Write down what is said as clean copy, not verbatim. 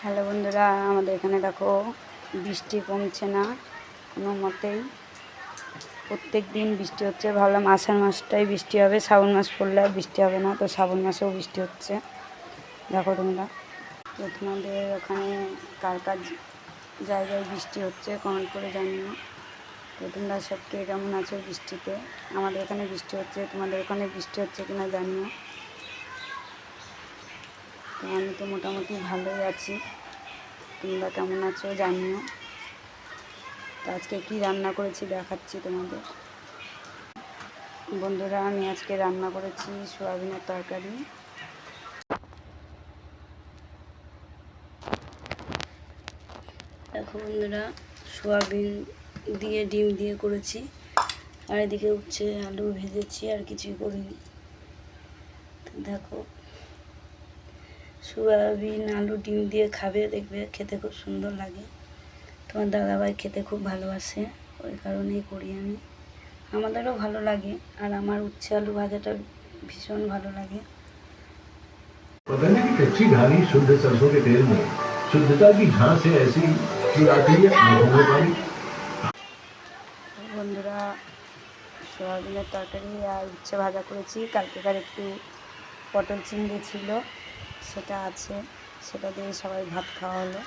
Hello বন্ধুরা, আমাদের এখানে দেখো বৃষ্টি কমছে না কোনো মতেই। প্রত্যেক দিন বৃষ্টি হচ্ছে। ভাবলাম আষাঢ় মাসটাই বৃষ্টি হবে, শ্রাবণ মাস পড়লে আর বৃষ্টি হবে না, তো শ্রাবণ মাসেও বৃষ্টি হচ্ছে। দেখো তোমরা, তো তোমাদের ওখানে কার কার জায়গায় বৃষ্টি হচ্ছে কমেন্ট করে জানিও। তো তোমরা সব কে কেমন আছো বৃষ্টিতে? আমাদের এখানে বৃষ্টি হচ্ছে, তোমাদের ওখানে বৃষ্টি হচ্ছে কিনা জানিও। তো আমি তো মোটামুটি ভালোই আছি, তোমরা কেমন আছো জানিও। তো আজকে কি রান্না করেছি দেখাচ্ছি তোমাদের। বন্ধুরা, আমি আজকে রান্না করেছি সয়াবিনের তরকারি। দেখো বন্ধুরা, সয়াবিন দিয়ে ডিম দিয়ে করেছি, আর এদিকে উচ্ছে আলু ভেজেছি, আর কিছুই করিনি। দেখো, সয়াবিন আলু ডিম দিয়ে খাবে, দেখবে খেতে খুব সুন্দর লাগে। তোমার দাদাভাই খেতে খুব ভালোবাসে, ওই কারণেই করি আমি। আমাদেরও ভালো লাগে, আর আমার উচ্ছে আলু ভাজাটা ভীষণ ভালো লাগে। पकड़ने की कच्ची घानी शुद्ध सरसों के तेल में शुद्धता की झांस है ऐसी जो आती है आंखों में पानी। বন্ধুরা, সয়াবিনের তরকারি আর উচ্ছে ভাজা করেছি। কালকেকার একটু পটল চিংড়ি ছিল, সেটা আছে, সেটা দিয়ে সবাই ভাত খাওয়া হলো।